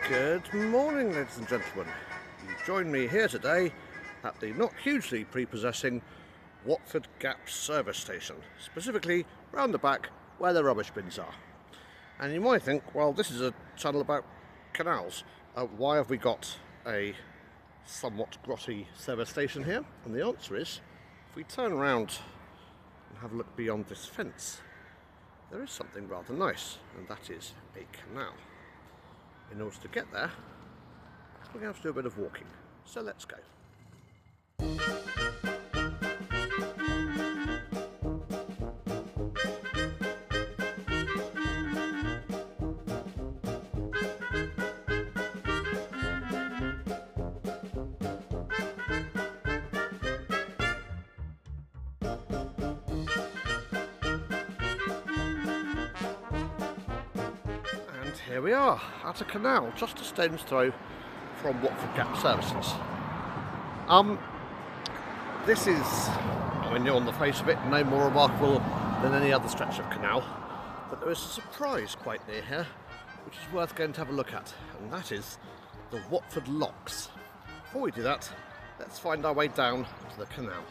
Good morning, ladies and gentlemen. You join me here today at the not hugely prepossessing Watford Gap service station, specifically round the back where the rubbish bins are. And you might think, well, this is a channel about canals. Why have we got a somewhat grotty service station here? And the answer is, if we turn around and have a look beyond this fence, there is something rather nice, and that is a canal. In order to get there, we're going to have to do a bit of walking. So let's go. Here we are at a canal just a stone's throw from Watford Gap services. This is, on the face of it, no more remarkable than any other stretch of canal, but there is a surprise quite near here which is worth going to have a look at, and that is the Watford locks. Before we do that, let's find our way down to the canal.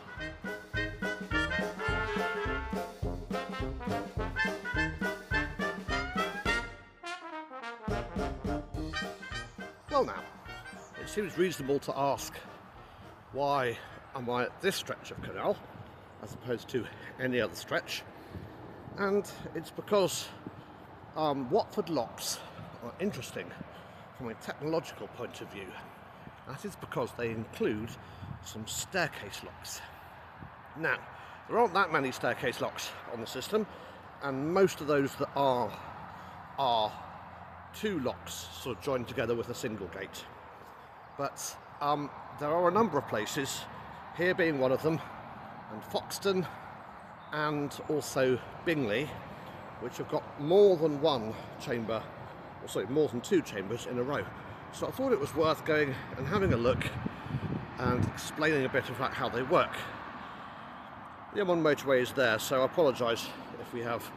Well now, it seems reasonable to ask, why am I at this stretch of canal as opposed to any other stretch? And it's because Watford locks are interesting from a technological point of view. That is because they include some staircase locks. Now, there aren't that many staircase locks on the system, and most of those that are two locks sort of joined together with a single gate. But there are a number of places, here being one of them, and Foxton and also Bingley, which have got more than one chamber, or sorry, more than two chambers in a row. So I thought it was worth going and having a look and explaining a bit about how they work. The M1 motorway is there, so I apologise if we have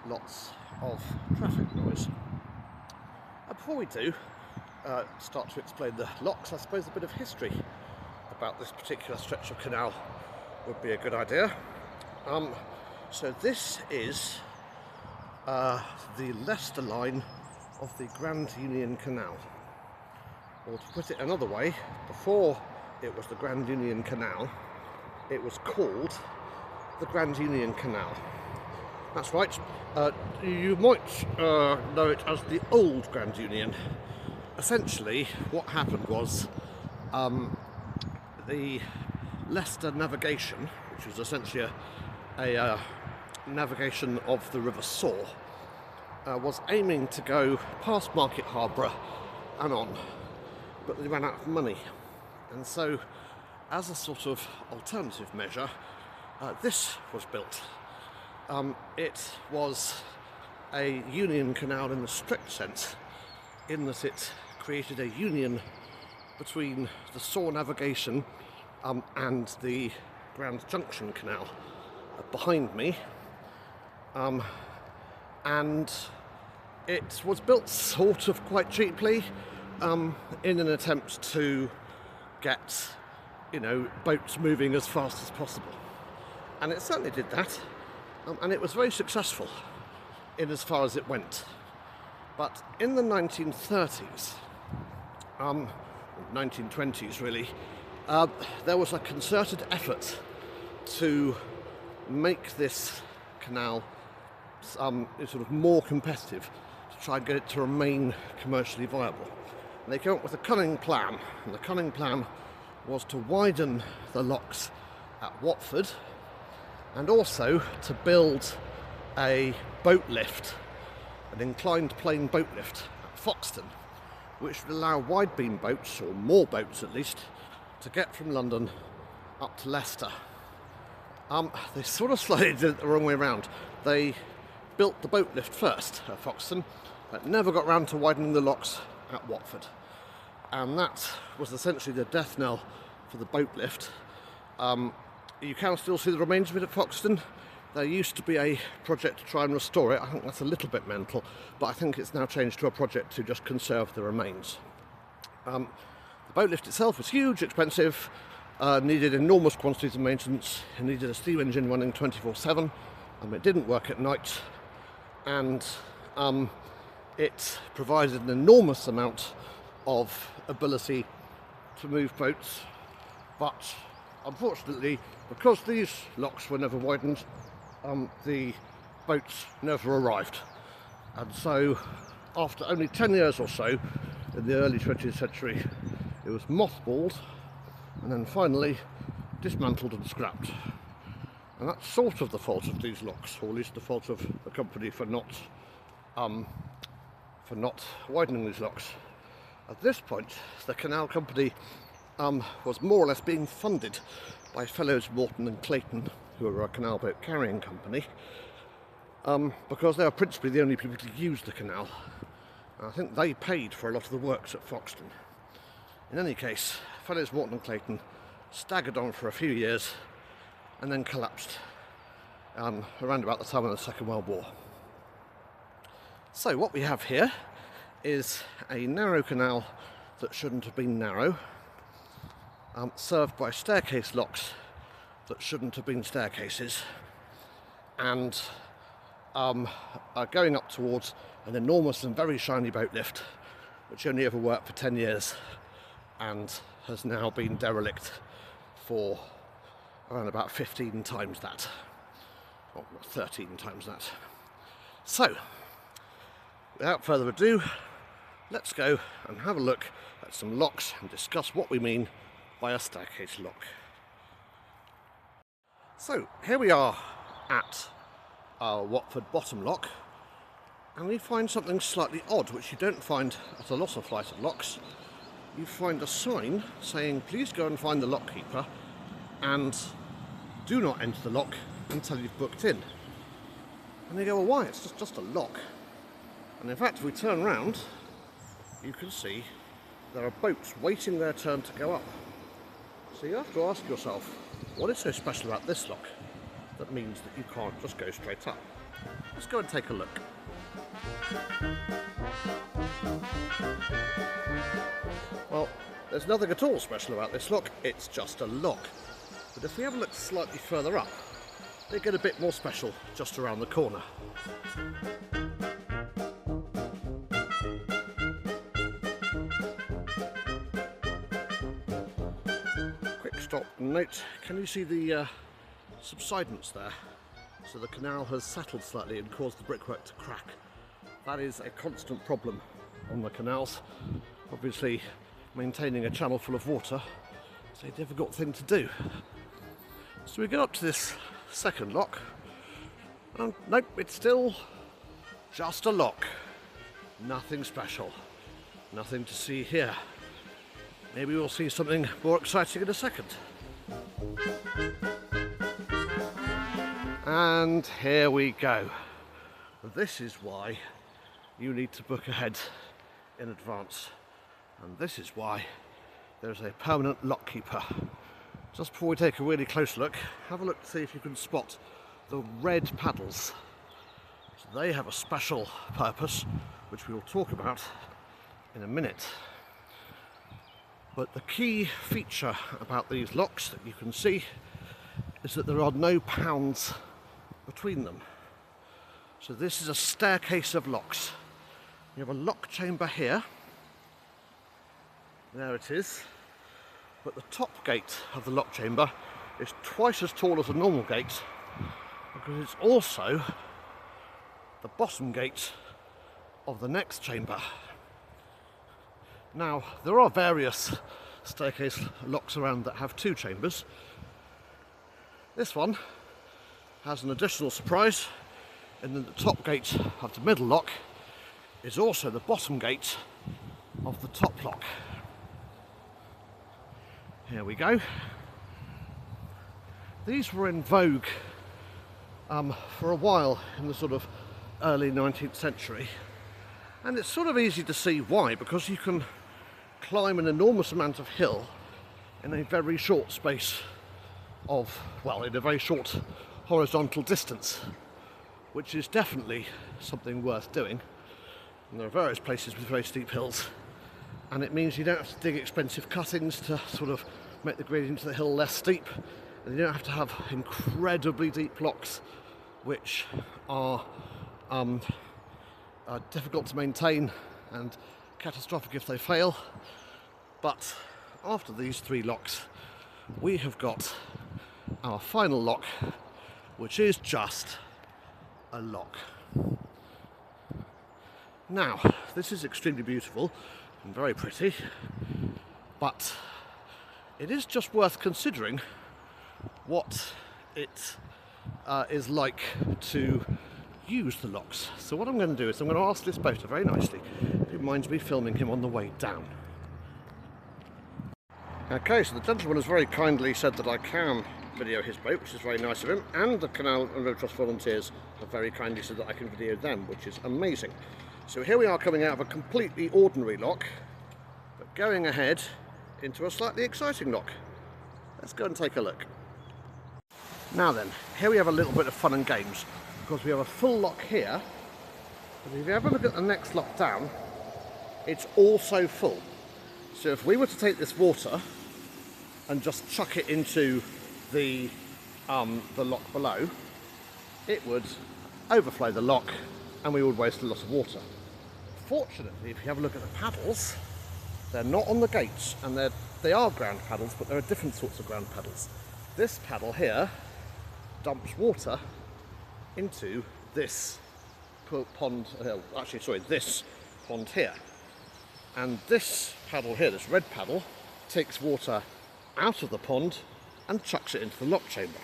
lots of traffic noise. Before we do start to explain the locks, I suppose a bit of history about this particular stretch of canal would be a good idea. So this is the Leicester line of the Grand Union Canal. Or to put it another way, before it was the Grand Union Canal, it was called the Grand Union Canal. That's right. You might know it as the old Grand Union. Essentially, what happened was the Leicester navigation, which was essentially a navigation of the River Soar, was aiming to go past Market Harborough and on, but they ran out of money. And so, as a sort of alternative measure, this was built. It was a union canal in the strict sense, in that it created a union between the Soar navigation and the Grand Junction Canal behind me, and it was built sort of quite cheaply in an attempt to get, boats moving as fast as possible, and it certainly did that. And it was very successful in as far as it went. But in the 1930s, 1920s really, there was a concerted effort to make this canal sort of more competitive, to try and get it to remain commercially viable. And they came up with a cunning plan, and the cunning plan was to widen the locks at Watford, and also to build a boat lift, an inclined plane boat lift at Foxton, which would allow wide beam boats, or more boats at least, to get from London up to Leicester. They sort of slightly did it the wrong way around. They built the boat lift first at Foxton, but never got round to widening the locks at Watford. And that was essentially the death knell for the boat lift. You can still see the remains of it at Foxton. There used to be a project to try and restore it. I think that's a little bit mental, but I think it's now changed to a project to just conserve the remains. The boat lift itself was huge, expensive, needed enormous quantities of maintenance. It needed a steam engine running 24/7. It didn't work at night, and it provided an enormous amount of ability to move boats, but unfortunately, because these locks were never widened, the boats never arrived. And so after only 10 years or so, in the early 20th century, it was mothballed and then finally dismantled and scrapped. And that's sort of the fault of these locks, or at least the fault of the company for not widening these locks. At this point, the Canal company was more or less being funded by fellows Morton and Clayton, who were a canal boat carrying company, because they were principally the only people to use the canal. And I think they paid for a lot of the works at Foxton. In any case, fellows Morton and Clayton staggered on for a few years and then collapsed around about the time of the Second World War. So what we have here is a narrow canal that shouldn't have been narrow, served by staircase locks that shouldn't have been staircases, and going up towards an enormous and very shiny boat lift which only ever worked for 10 years and has now been derelict for around about 15 times that, or 13 times that. So, without further ado, let's go and have a look at some locks and discuss what we mean by a staircase lock. So, here we are at our Watford bottom lock, and we find something slightly odd which you don't find at a lot of flight of locks. You find a sign saying please go and find the lockkeeper and do not enter the lock until you've booked in. And they go, well, why? It's just a lock. And in fact, if we turn round, you can see there are boats waiting their turn to go up. So you have to ask yourself, what is so special about this lock that means that you can't just go straight up? Let's go and take a look. Well, there's nothing at all special about this lock, it's just a lock. But if we have a look slightly further up, they get a bit more special just around the corner. Quick stop and note, can you see the subsidence there? So the canal has settled slightly and caused the brickwork to crack. That is a constant problem on the canals. Obviously, maintaining a channel full of water is a difficult thing to do. So we get up to this second lock, and nope, it's still just a lock. Nothing special. Nothing to see here. Maybe we'll see something more exciting in a second. And here we go. This is why you need to book ahead in advance. And this is why there's a permanent lockkeeper. Just before we take a really close look, have a look to see if you can spot the red paddles. So they have a special purpose, which we will talk about in a minute. But the key feature about these locks that you can see is that there are no pounds between them. So this is a staircase of locks. You have a lock chamber here. There it is. But the top gate of the lock chamber is twice as tall as a normal gate because it's also the bottom gate of the next chamber. Now, there are various staircase locks around that have two chambers. This one has an additional surprise in that the top gate of the middle lock is also the bottom gate of the top lock. Here we go. These were in vogue for a while in the sort of early 19th century, and it's sort of easy to see why, because you can climb an enormous amount of hill in a very short space of, well, in a very short horizontal distance, which is definitely something worth doing. And there are various places with very steep hills, and it means you don't have to dig expensive cuttings to sort of make the gradient to the hill less steep, and you don't have to have incredibly deep locks which are difficult to maintain and catastrophic if they fail. But after these 3 locks, we have got our final lock, which is just a lock. Now, this is extremely beautiful and very pretty, but it is just worth considering what it is like to use the locks. So what I'm going to do is I'm going to ask this boater very nicely if he minds me filming him on the way down. Okay, so the gentleman has very kindly said that I can video his boat, which is very nice of him, and the Canal and Road Trust volunteers have very kindly said that I can video them, which is amazing. So here we are coming out of a completely ordinary lock, but going ahead into a slightly exciting lock. Let's go and take a look. Now then, here we have a little bit of fun and games, because we have a full lock here, but if you have a look at the next lock down, it's also full. So if we were to take this water and just chuck it into the lock below, it would overflow the lock and we would waste a lot of water. Fortunately, if you have a look at the paddles, they're not on the gates, and they are ground paddles, but there are different sorts of ground paddles. This paddle here dumps water into this pond, this pond here. And this paddle here, this red paddle, takes water out of the pond and chucks it into the lock chamber.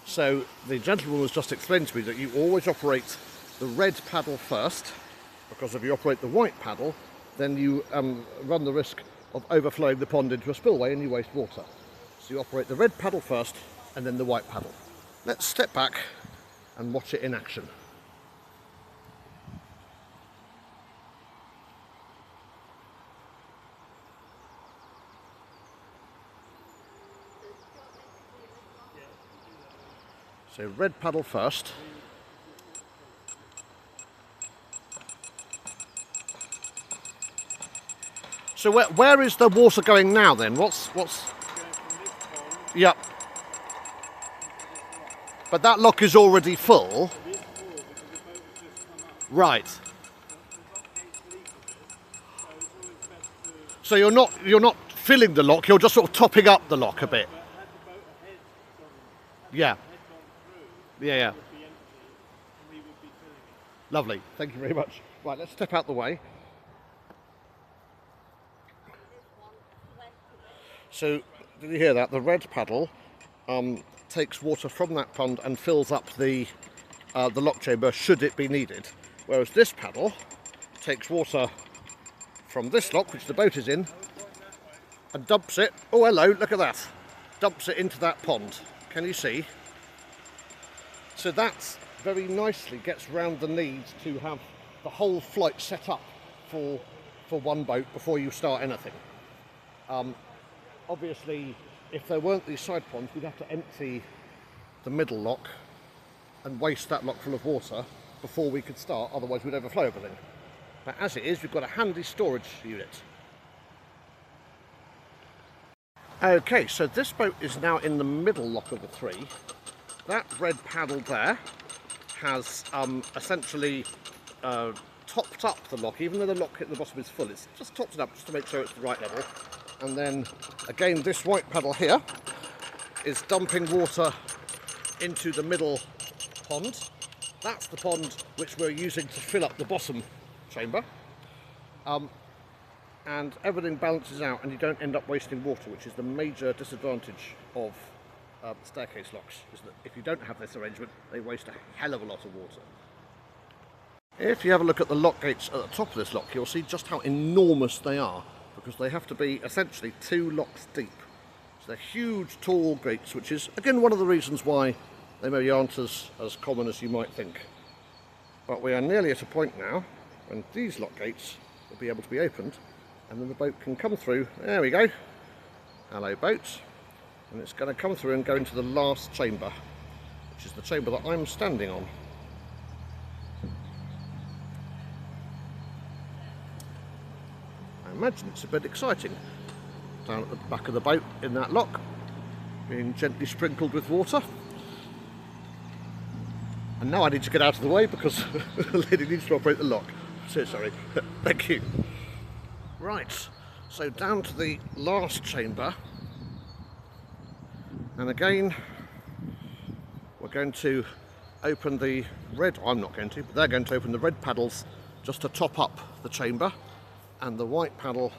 So the gentleman was just explaining to me that you always operate the red paddle first, because if you operate the white paddle, then you run the risk of overflowing the pond into a spillway and you waste water. So you operate the red paddle first and then the white paddle. Let's step back and watch it in action. So red paddle first. So where is the water going now then? What's? Yep. But that lock is already full. Right. So you're not filling the lock. You're just sort of topping up the lock a bit. Yeah. Yeah. Lovely. Thank you very much. Right, let's step out the way. So, did you hear that? The red paddle takes water from that pond and fills up the lock chamber should it be needed. Whereas this paddle takes water from this lock, which the boat is in, and dumps it, oh hello, look at that, dumps it into that pond. Can you see? So that very nicely gets round the need to have the whole flight set up for one boat before you start anything. Obviously, if there weren't these side ponds, we'd have to empty the middle lock and waste that lock full of water before we could start, otherwise we'd overflow everything. But as it is, we've got a handy storage unit. Okay, so this boat is now in the middle lock of the 3. That red paddle there has essentially topped up the lock, even though the lock at the bottom is full. It's just topped it up just to make sure it's the right level. And then again, this white paddle here is dumping water into the middle pond. That's the pond which we're using to fill up the bottom chamber. And everything balances out and you don't end up wasting water, which is the major disadvantage of staircase locks, is that if you don't have this arrangement, they waste a hell of a lot of water. If you have a look at the lock gates at the top of this lock, you'll see just how enormous they are, because they have to be essentially 2 locks deep. So they're huge, tall gates, which is, again, one of the reasons why they maybe aren't as common as you might think. But we are nearly at a point now when these lock gates will be able to be opened, and then the boat can come through. There we go. Hello, boat. And it's going to come through and go into the last chamber. which is the chamber that I'm standing on. I imagine it's a bit exciting. Down at the back of the boat in that lock, being gently sprinkled with water. And now I need to get out of the way because the lady needs to operate the lock. So sorry. Thank you. Right, so down to the last chamber. And again, we're going to open the red, I'm not going to, but they're going to open the red paddles just to top up the chamber, and the white paddle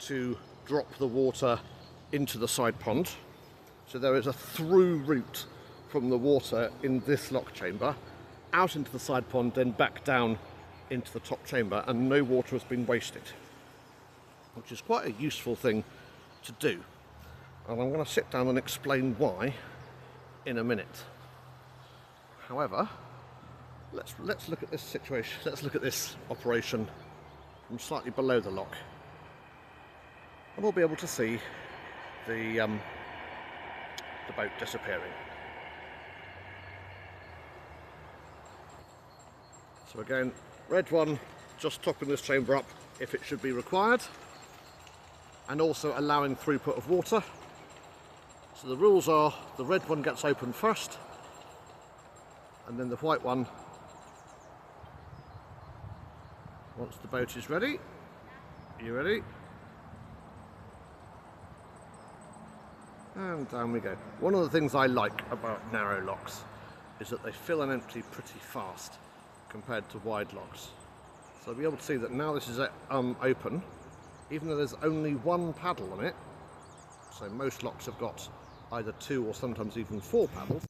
to drop the water into the side pond. So there is a through route from the water in this lock chamber out into the side pond, then back down into the top chamber, and no water has been wasted, which is quite a useful thing to do. And I'm going to sit down and explain why in a minute. However, let's look at this situation, let's look at this operation from slightly below the lock, and we'll be able to see the boat disappearing. So again, red one just topping this chamber up if it should be required, and also allowing throughput of water. So the rules are the red one gets opened first, and then the white one once the boat is ready. Are you ready? And down we go. One of the things I like about narrow locks is that they fill and empty pretty fast compared to wide locks. So you'll be able to see that now this is open, even though there's only one paddle on it. So most locks have got either 2 or sometimes even 4 paddles.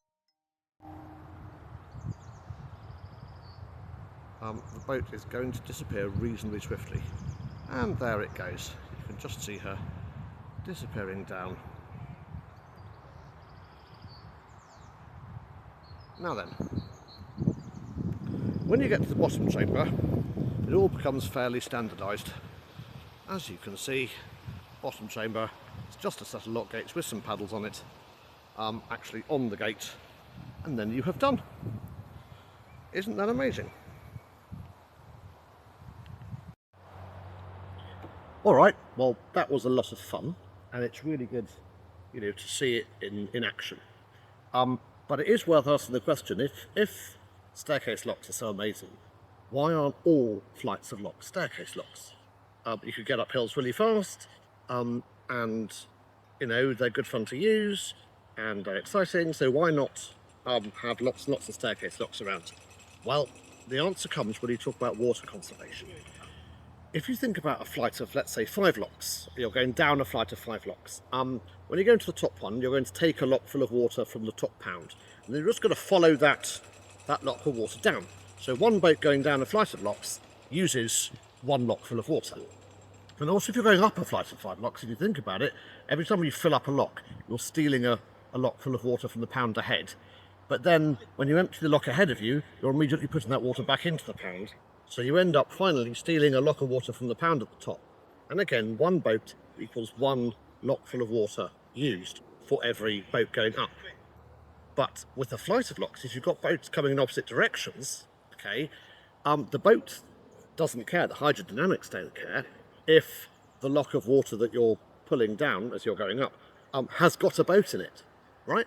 The boat is going to disappear reasonably swiftly. And there it goes. You can just see her disappearing down. Now then, when you get to the bottom chamber, it all becomes fairly standardised. As you can see, bottom chamber, it's just a set of lock gates with some paddles on it, actually on the gate, and then you have done. Isn't that amazing? Alright, well that was a lot of fun, and it's really good, you know, to see it in action. But it is worth asking the question, if staircase locks are so amazing, why aren't all flights of locks staircase locks? You could get up hills really fast, and you know, they're good fun to use, and they're exciting, so why not have lots and lots of staircase locks around? Well, the answer comes when you talk about water conservation. If you think about a flight of, let's say, 5 locks, you're going down a flight of 5 locks. When you go into the top one, you're going to take a lock full of water from the top pound, and then you're just going to follow that lock of water down. So one boat going down a flight of locks uses 1 lock full of water. And also if you're going up a flight of 5 locks, if you think about it, every time you fill up a lock, you're stealing a lock full of water from the pound ahead. But then when you empty the lock ahead of you, you're immediately putting that water back into the pound. So you end up finally stealing a lock of water from the pound at the top. And again, 1 boat equals 1 lock full of water used for every boat going up. But with a flight of locks, if you've got boats coming in opposite directions, okay, the boat doesn't care, the hydrodynamics don't care, if the lock of water that you're pulling down as you're going up has got a boat in it, right?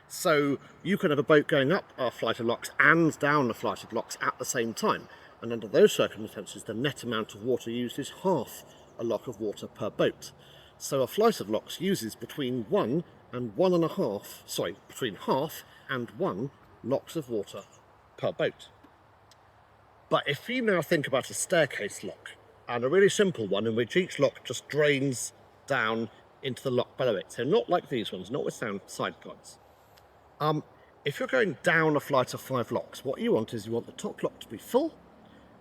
So you can have a boat going up a flight of locks and down a flight of locks at the same time. And under those circumstances, the net amount of water used is half a lock of water per boat. So a flight of locks uses between 1 and 1.5, between half and 1 locks of water per boat. But if you now think about a staircase lock, and a really simple one in which each lock just drains down into the lock below it, so not like these ones, not with side points. If you're going down a flight of 5 locks, what you want is you want the top lock to be full,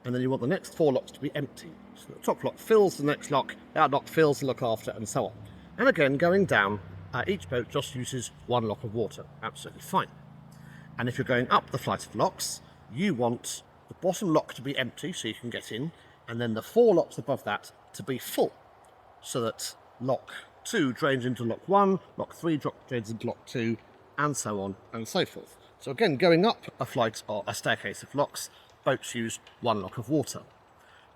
and then you want the next 4 locks to be empty. So the top lock fills the next lock, that lock fills the lock after, and so on. And again, going down, each boat just uses 1 lock of water, absolutely fine. And if you're going up the flight of locks, you want the bottom lock to be empty so you can get in, and then the 4 locks above that to be full, so that lock 2 drains into lock 1, lock 3 drains into lock 2, and so on and so forth. So again, going up a flight or a staircase of locks, boats use one lock of water.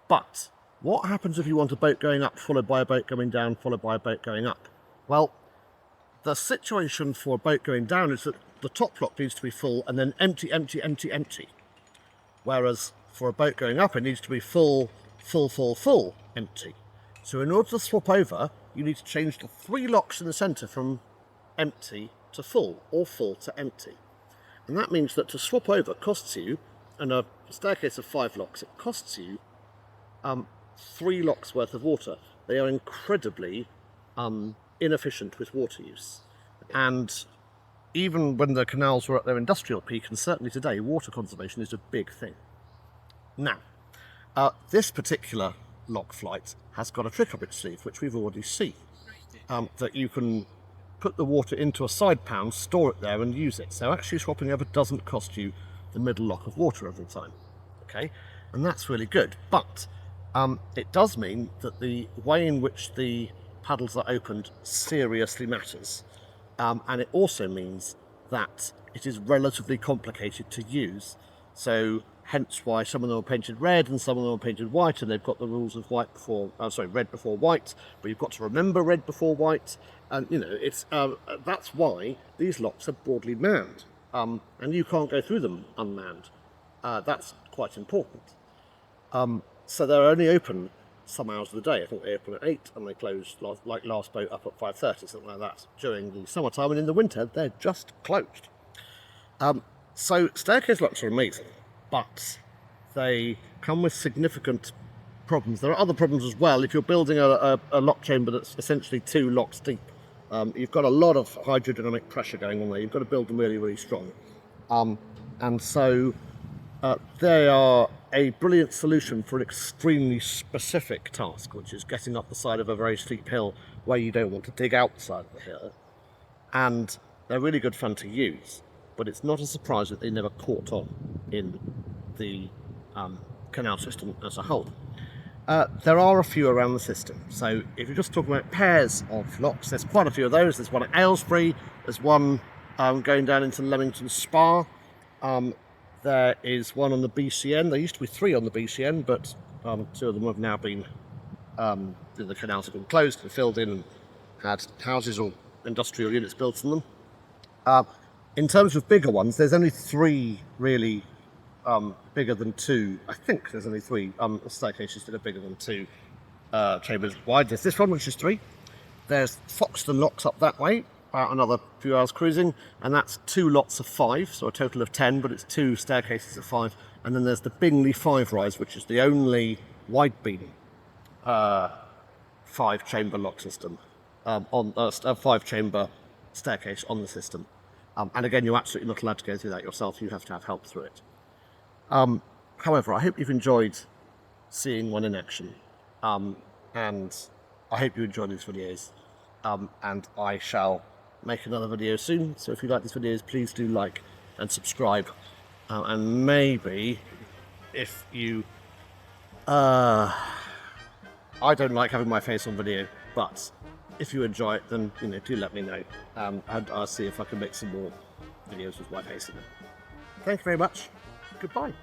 But what happens if you want a boat going up followed by a boat going down followed by a boat going up? Well, the situation for a boat going down is that the top lock needs to be full and then empty, empty, empty, empty. Whereas for a boat going up, it needs to be full, full, full, full, empty. So in order to swap over, you need to change the 3 locks in the centre from empty to full, or full to empty. And that means that to swap over costs you, in a staircase of 5 locks, it costs you 3 locks worth of water. They are incredibly inefficient with water use. And even when the canals were at their industrial peak, and certainly today, water conservation is a big thing. Now, this particular lock flight has got a trick up its sleeve, which we've already seen, that you can put the water into a side pound, store it there and use it. So actually swapping over doesn't cost you the middle lock of water every time. Okay, and that's really good. But it does mean that the way in which the paddles are opened seriously matters. And it also means that it is relatively complicated to use. So hence why some of them are painted red and some of them are painted white, and they've got the rules of red before white, but you've got to remember red before white. And you know, it's that's why these locks are broadly manned, and you can't go through them unmanned. That's quite important. So they're only open some hours of the day. I think they open at 8 and they close, like last boat, up at 5:30, something like that, during the summertime, and in the winter they're just closed. So staircase locks are amazing, but they come with significant problems. There are other problems as well. If you're building a lock chamber that's essentially 2 locks deep, you've got a lot of hydrodynamic pressure going on there. You've got to build them really, really strong. And so they are a brilliant solution for an extremely specific task, which is getting up the side of a very steep hill where you don't want to dig out the side of the hill. And they're really good fun to use, but it's not a surprise that they never caught on in the canal system as a whole. There are a few around the system. So if you're just talking about pairs of locks, there's quite a few of those. There's one at Aylesbury, there's one going down into Leamington Spa. There is one on the BCN. There used to be 3 on the BCN, but 2 of them have now been, the canals have been closed and filled in and had houses or industrial units built on them. In terms of bigger ones, there's only 3 really bigger than 2. I think there's only 3 staircases that are bigger than 2 chambers wide. There's this one, which is 3. There's Foxton Locks up that way, about another few hours cruising, and that's 2 lots of 5, so a total of 10, but it's 2 staircases of 5. And then there's the Bingley 5 rise, which is the only wide beam 5-chamber lock system on a 5-chamber staircase on the system. And again, you're absolutely not allowed to go through that yourself. You have to have help through it. However, I hope you've enjoyed seeing one in action, and I hope you enjoy these videos. And I shall make another video soon, so if you like these videos, please do like and subscribe, and maybe if you I don't like having my face on video, but if you enjoy it, then do let me know, and I'll see if I can make some more videos with my face in them. Thank you very much. Goodbye.